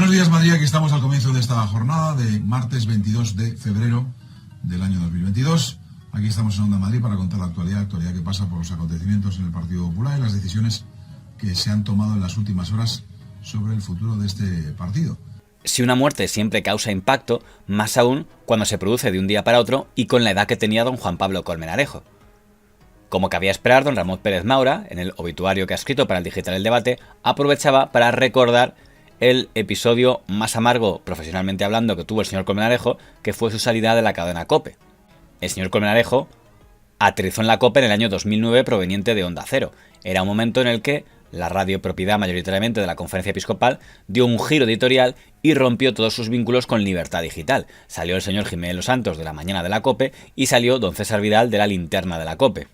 Buenos días, Madrid. Aquí estamos al comienzo de esta jornada de martes 22 de febrero del año 2022. Aquí estamos en Onda Madrid para contar la actualidad que pasa por los acontecimientos en el Partido Popular y las decisiones que se han tomado en las últimas horas sobre el futuro de este partido. Si una muerte siempre causa impacto, más aún cuando se produce de un día para otro y con la edad que tenía don Juan Pablo Colmenarejo. Como cabía esperar, don Ramón Pérez Maura, en el obituario que ha escrito para el digital El Debate, aprovechaba para recordar el episodio más amargo, profesionalmente hablando, que tuvo el señor Colmenarejo, que fue su salida de la cadena COPE. El señor Colmenarejo aterrizó en la COPE en el año 2009 proveniente de Onda Cero. Era un momento en el que la radio, propiedad mayoritariamente de la Conferencia Episcopal, dio un giro editorial y rompió todos sus vínculos con Libertad Digital. Salió el señor Jiménez Los Santos de La Mañana de la COPE y salió don César Vidal de La Linterna de la COPE.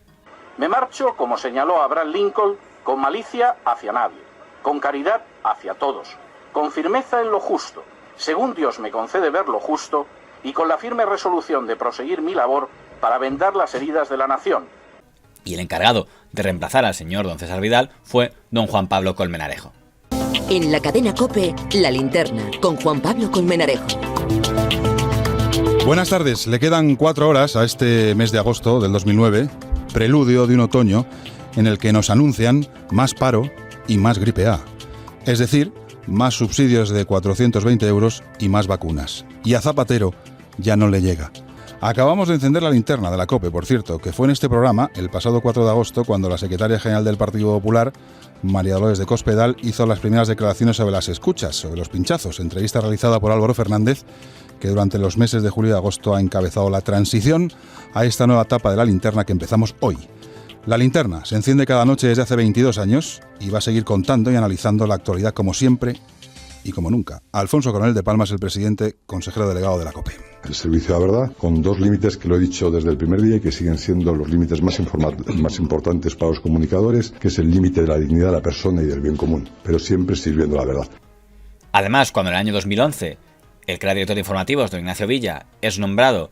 Me marcho, como señaló Abraham Lincoln, con malicia hacia nadie, con caridad hacia todos, con firmeza en lo justo, según Dios me concede ver lo justo, y con la firme resolución de proseguir mi labor para vendar las heridas de la nación. Y el encargado de reemplazar al señor don César Vidal fue don Juan Pablo Colmenarejo. En la cadena COPE, La Linterna, con Juan Pablo Colmenarejo. Buenas tardes. Le quedan 4 horas a este mes de agosto del 2009, preludio de un otoño en el que nos anuncian más paro y más gripe A. Es decir, más subsidios de 420 euros y más vacunas. Y a Zapatero ya no le llega. Acabamos de encender la linterna de la COPE, por cierto, que fue en este programa, el pasado 4 de agosto, cuando la secretaria general del Partido Popular, María Dolores de Cospedal, hizo las primeras declaraciones sobre las escuchas, sobre los pinchazos, entrevista realizada por Álvaro Fernández, que durante los meses de julio y agosto ha encabezado la transición a esta nueva etapa de la linterna que empezamos hoy. La linterna se enciende cada noche desde hace 22 años y va a seguir contando y analizando la actualidad como siempre y como nunca. Alfonso Coronel de Palma es el presidente, consejero delegado de la COPE. El servicio de la verdad, con 2 límites que lo he dicho desde el primer día y que siguen siendo los límites más importantes para los comunicadores, que es el límite de la dignidad de la persona y del bien común, pero siempre sirviendo la verdad. Además, cuando en el año 2011 el que era director de informativos, don Ignacio Villa, es nombrado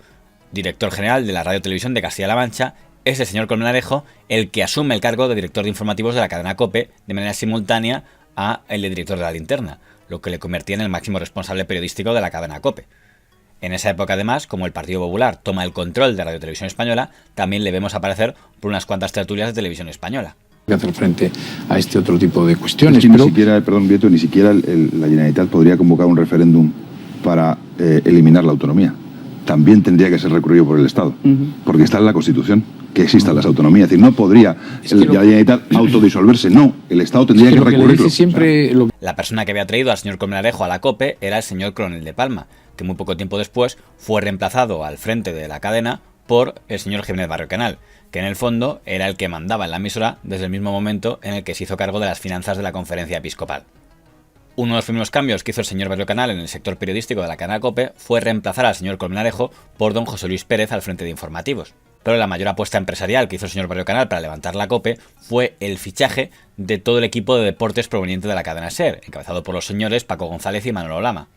director general de la Radio Televisión de Castilla-La Mancha, es el señor Colmenarejo el que asume el cargo de director de informativos de la cadena COPE de manera simultánea a el de director de La Linterna, lo que le convertía en el máximo responsable periodístico de la cadena COPE. En esa época, además, como el Partido Popular toma el control de Radio Televisión Española, también le vemos aparecer por unas cuantas tertulias de Televisión Española. Que hacer frente a este otro tipo de cuestiones. Es que ni siquiera, perdón, Vieto, ni siquiera la Generalitat podría convocar un referéndum para eliminar la autonomía. También tendría que ser recurrido por el Estado, porque está en la Constitución que existan las autonomías. Es decir, no podría la Generalitat autodisolverse, no, el Estado tendría que recurrirlo. La persona que había traído al señor Colmenarejo a la COPE era el señor Coronel de Palma, que muy poco tiempo después fue reemplazado al frente de la cadena por el señor Jiménez Barrio Canal, que en el fondo era el que mandaba en la emisora desde el mismo momento en el que se hizo cargo de las finanzas de la Conferencia Episcopal. Uno de los primeros cambios que hizo el señor Barrio Canal en el sector periodístico de la cadena COPE fue reemplazar al señor Colmenarejo por don José Luis Pérez al frente de informativos. Pero la mayor apuesta empresarial que hizo el señor Barrio Canal para levantar la COPE fue el fichaje de todo el equipo de deportes proveniente de la cadena SER, encabezado por los señores Paco González y Manolo Lama.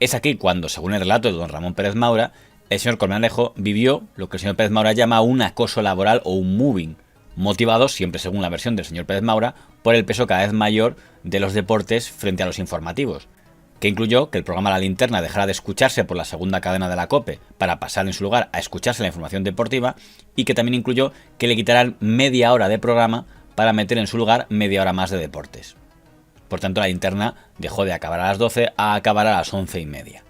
Es aquí cuando, según el relato de don Ramón Pérez Maura, el señor Colmenarejo vivió lo que el señor Pérez Maura llama un acoso laboral o un moving, motivado, siempre según la versión del señor Pérez Maura, por el peso cada vez mayor de los deportes frente a los informativos, que incluyó que el programa La Linterna dejara de escucharse por la segunda cadena de la COPE para pasar en su lugar a escucharse la información deportiva, y que también incluyó que le quitaran media hora de programa para meter en su lugar media hora más de deportes. Por tanto, La Linterna dejó de acabar a las 12 a acabar a las 11:30.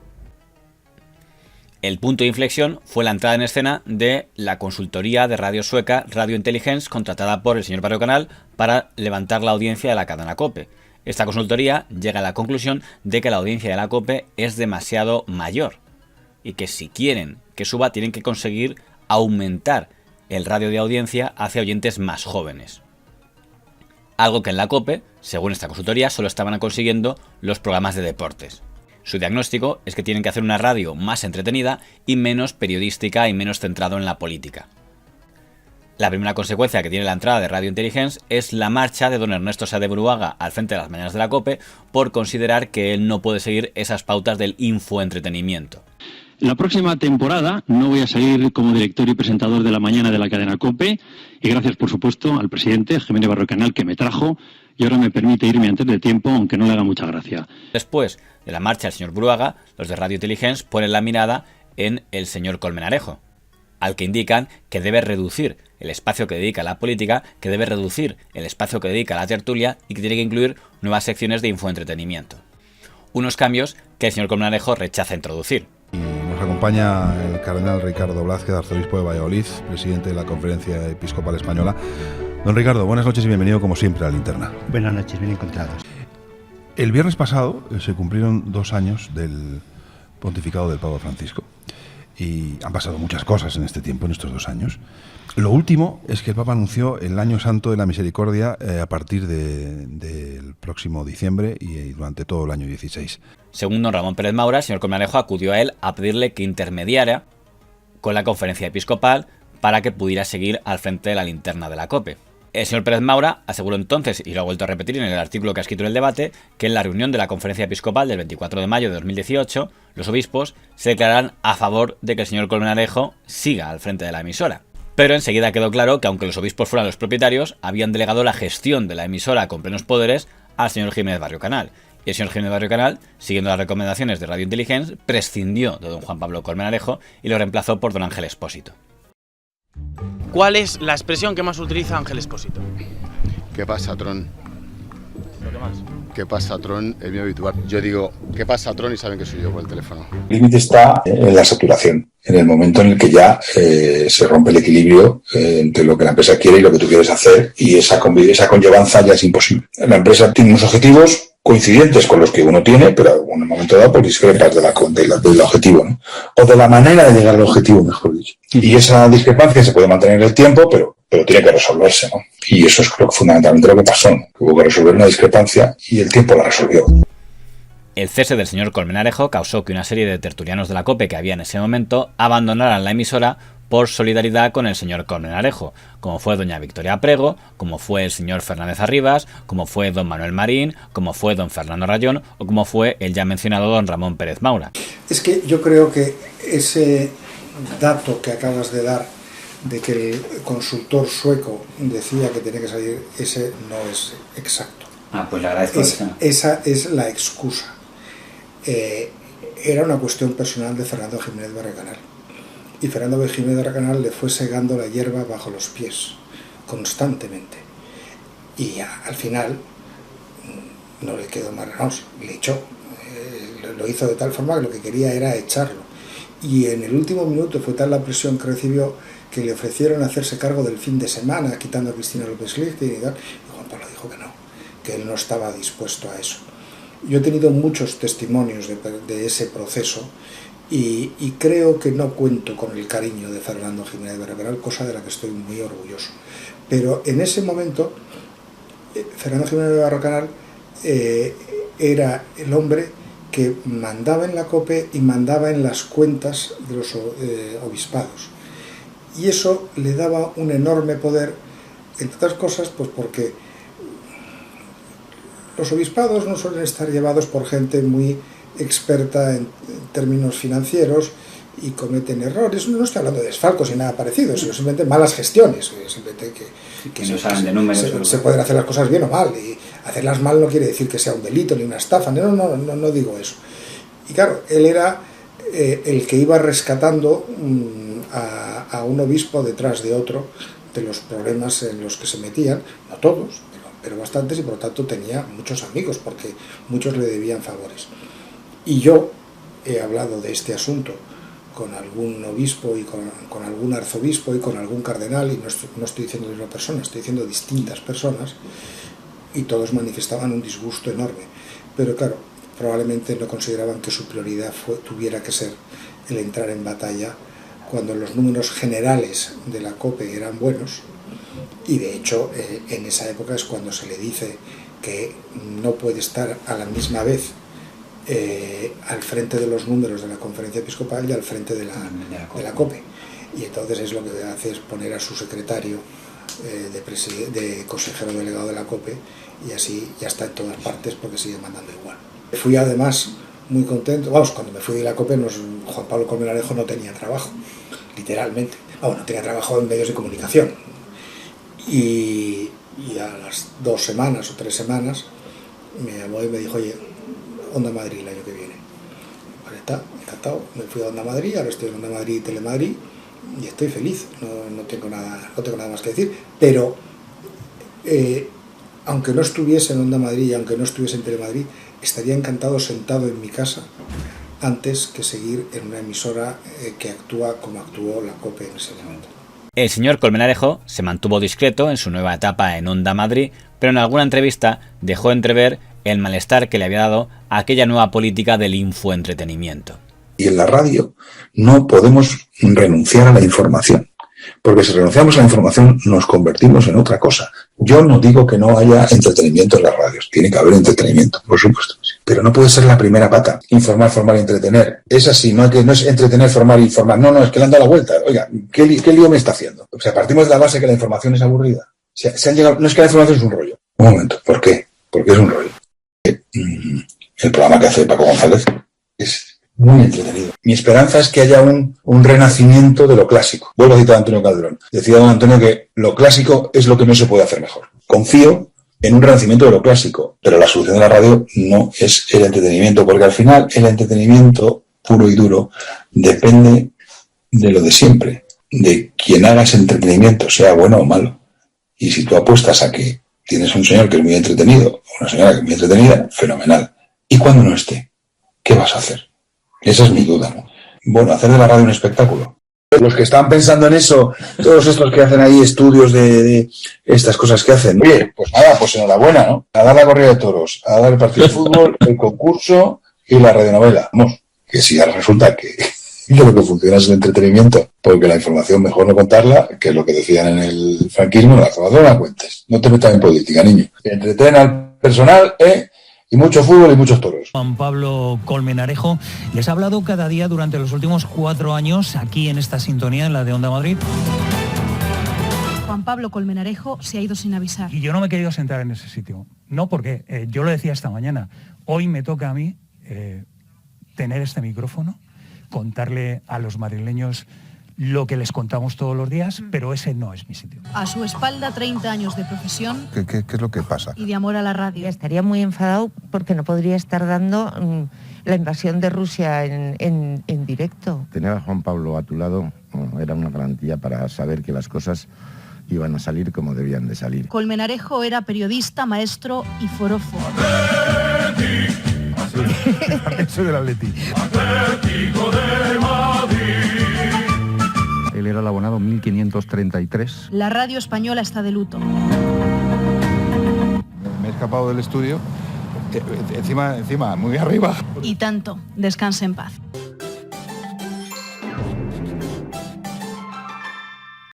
El punto de inflexión fue la entrada en escena de la consultoría de radio sueca Radio Intelligence, contratada por el señor Barrio Canal para levantar la audiencia de la cadena COPE. Esta consultoría llega a la conclusión de que la audiencia de la COPE es demasiado mayor y que si quieren que suba tienen que conseguir aumentar el radio de audiencia hacia oyentes más jóvenes. Algo que en la COPE, según esta consultoría, solo estaban consiguiendo los programas de deportes. Su diagnóstico es que tienen que hacer una radio más entretenida y menos periodística y menos centrado en la política. La primera consecuencia que tiene la entrada de Radio Intelligence es la marcha de don Ernesto Saez de Buruaga al frente de las mañanas de la COPE por considerar que él no puede seguir esas pautas del infoentretenimiento. La próxima temporada no voy a seguir como director y presentador de la mañana de la cadena COPE, y gracias por supuesto al presidente Jiménez Barrio Canal, que me trajo y ahora me permite irme antes de tiempo, aunque no le haga mucha gracia. Después de la marcha del señor Bruaga, los de Radio Intelligence ponen la mirada en el señor Colmenarejo, al que indican que debe reducir el espacio que dedica a la política, que debe reducir el espacio que dedica a la tertulia y que tiene que incluir nuevas secciones de infoentretenimiento. Unos cambios que el señor Colmenarejo rechaza introducir. Y nos acompaña el cardenal Ricardo Blázquez, arzobispo de Valladolid, presidente de la Conferencia Episcopal Española. Don Ricardo, buenas noches y bienvenido como siempre a La Linterna. Buenas noches, bien encontrados. El viernes pasado se cumplieron 2 años del pontificado del Papa Francisco y han pasado muchas cosas en este tiempo, en estos 2 años. Lo último es que el Papa anunció el Año Santo de la Misericordia a partir del próximo diciembre y durante todo el año 16. Según don Ramón Pérez Maura, el señor Colmenarejo acudió a él a pedirle que intermediara con la Conferencia Episcopal para que pudiera seguir al frente de la linterna de la COPE. El señor Pérez Maura aseguró entonces, y lo ha vuelto a repetir en el artículo que ha escrito en el debate, que en la reunión de la Conferencia Episcopal del 24 de mayo de 2018, los obispos se declararán a favor de que el señor Colmenarejo siga al frente de la emisora. Pero enseguida quedó claro que aunque los obispos fueran los propietarios, habían delegado la gestión de la emisora con plenos poderes al señor Jiménez Barrio Canal. Y el señor Jiménez Barrio Canal, siguiendo las recomendaciones de Radio Intelligence, prescindió de don Juan Pablo Colmenarejo y lo reemplazó por don Ángel Expósito. ¿Cuál es la expresión que más utiliza Ángel Expósito? ¿Qué pasa, Tron? ¿Lo que más? ¿Qué pasa, Tron? Es mi habitual. Yo digo, ¿qué pasa, Tron? Y saben que soy yo por el teléfono. El límite está en la saturación, en el momento en el que ya se rompe el equilibrio entre lo que la empresa quiere y lo que tú quieres hacer, y esa conllevanza ya es imposible. La empresa tiene unos objetivos coincidentes con los que uno tiene, pero en un momento dado pues discrepas del objetivo, ¿no? O de la manera de llegar al objetivo, mejor dicho. Y esa discrepancia se puede mantener en el tiempo, pero tiene que resolverse, ¿no? Y eso es, creo que fundamentalmente lo que pasó, ¿no? Hubo que resolver una discrepancia y el tiempo la resolvió. El cese del señor Colmenarejo causó que una serie de tertulianos de la COPE que había en ese momento abandonaran la emisora por solidaridad con el señor Colmenarejo, como fue doña Victoria Prego, como fue el señor Fernández Arribas, como fue don Manuel Marín, como fue don Fernando Rayón o como fue el ya mencionado don Ramón Pérez Maura. Es que yo creo que ese dato que acabas de dar, de que el consultor sueco decía que tenía que salir, ese no es exacto. Pues le agradezco esa es la excusa. Era una cuestión personal de Fernando Jiménez Barrio Canal. Y Fernando Jiménez Barrio Canal le fue segando la hierba bajo los pies, constantemente. Y al final no le quedó más remedio, le echó. Lo hizo de tal forma que lo que quería era echarlo. Y en el último minuto fue tal la presión que recibió que le ofrecieron hacerse cargo del fin de semana, quitando a Cristina López Lichtenstein y tal. Y Juan Pablo dijo que no, que él no estaba dispuesto a eso. Yo he tenido muchos testimonios de ese proceso y creo que no cuento con el cariño de Fernando Jiménez Barrio Canal, cosa de la que estoy muy orgulloso. Pero en ese momento, Fernando Jiménez Barrio Canal era el hombre que mandaba en la COPE y mandaba en las cuentas de los obispados. Y eso le daba un enorme poder, entre otras cosas, pues porque los obispados no suelen estar llevados por gente muy experta en términos financieros y cometen errores. No estoy hablando de desfalcos ni nada parecido, sino simplemente malas gestiones, simplemente que no saben de números. Se pueden hacer las cosas bien o mal, y hacerlas mal no quiere decir que sea un delito ni una estafa, no digo eso. Y claro, él era el que iba rescatando a un obispo detrás de otro de los problemas en los que se metían, no todos, pero bastantes, y por lo tanto tenía muchos amigos porque muchos le debían favores. Y yo he hablado de este asunto con algún obispo y con algún arzobispo y con algún cardenal, y no estoy diciendo de una persona, estoy diciendo distintas personas, y todos manifestaban un disgusto enorme. Pero claro, probablemente no consideraban que su prioridad tuviera que ser el entrar en batalla cuando los números generales de la COPE eran buenos, y de hecho en esa época es cuando se le dice que no puede estar a la misma vez al frente de los números de la Conferencia Episcopal y al frente de la COPE. Y entonces es lo que hace es poner a su secretario de consejero delegado de la COPE, y así ya está en todas partes porque sigue mandando igual. Fui además muy contento. Vamos, cuando me fui de la COPE, Juan Pablo Colmenarejo no tenía trabajo, literalmente. No tenía trabajo en medios de comunicación. Y a las 2 semanas o 3 semanas me llamó y me dijo, oye, Onda Madrid el año que viene. Vale, está, encantado. Me fui a Onda Madrid, ahora estoy en Onda Madrid y Telemadrid y estoy feliz, no tengo nada más que decir, pero aunque no estuviese en Onda Madrid y aunque no estuviese en Telemadrid, estaría encantado sentado en mi casa antes que seguir en una emisora que actúa como actuó la COPE en ese momento. El señor Colmenarejo se mantuvo discreto en su nueva etapa en Onda Madrid, pero en alguna entrevista dejó entrever el malestar que le había dado a aquella nueva política del infoentretenimiento. Y en la radio no podemos renunciar a la información, porque si renunciamos a la información nos convertimos en otra cosa. Yo no digo que no haya entretenimiento en las radios, tiene que haber entretenimiento, por supuesto, pero no puede ser la primera pata, informar, formar y entretener. Es así, no es entretener, formar y informar, no, es que le han dado la vuelta. Oiga, ¿qué lío me está haciendo? O sea, partimos de la base que la información es aburrida. Se han llegado, no es que la información es un rollo. Un momento, ¿por qué? Porque es un rollo. El programa que hace Paco González es muy entretenido. Mi esperanza es que haya un renacimiento de lo clásico. Vuelvo a citar a Antonio Calderón. Decía don Antonio que lo clásico es lo que no se puede hacer mejor. Confío en un renacimiento de lo clásico, pero la solución de la radio no es el entretenimiento, porque al final el entretenimiento puro y duro depende de lo de siempre, de quien haga ese entretenimiento, sea bueno o malo. Y si tú apuestas a que tienes un señor que es muy entretenido, o una señora que es muy entretenida, fenomenal. ¿Y cuando no esté? ¿Qué vas a hacer? Esa es mi duda, ¿no? Bueno, hacer de la radio un espectáculo. Los que están pensando en eso, todos estos que hacen ahí estudios de estas cosas que hacen, oye, pues nada, pues enhorabuena, ¿no? A dar la corrida de toros, a dar el partido de fútbol, el concurso y la radionovela. Vamos, que si ahora resulta que lo que funciona es el entretenimiento, porque la información mejor no contarla, que es lo que decían en el franquismo, la información no la cuentes. No te metas en política, niño. Entretén al personal, y mucho fútbol y muchos toros. Juan Pablo Colmenarejo les ha hablado cada día durante los últimos 4 años aquí en esta sintonía, en la de Onda Madrid. Juan Pablo Colmenarejo se ha ido sin avisar. Y yo no me he querido sentar en ese sitio. No, porque yo lo decía esta mañana. Hoy me toca a mí tener este micrófono, contarle a los madrileños lo que les contamos todos los días, pero ese no es mi sitio. A su espalda 30 años de profesión. ¿Qué es lo que pasa? Y de amor a la radio. Estaría muy enfadado porque no podría estar dando la invasión de Rusia en directo. Tener a Juan Pablo a tu lado era una garantía para saber que las cosas iban a salir como debían de salir. Colmenarejo era periodista, maestro y forofo. Eso del Atleti. Atlético de Madrid. Él era el abonado 1533. La radio española está de luto. Me he escapado del estudio, encima, muy arriba. Y tanto, descanse en paz.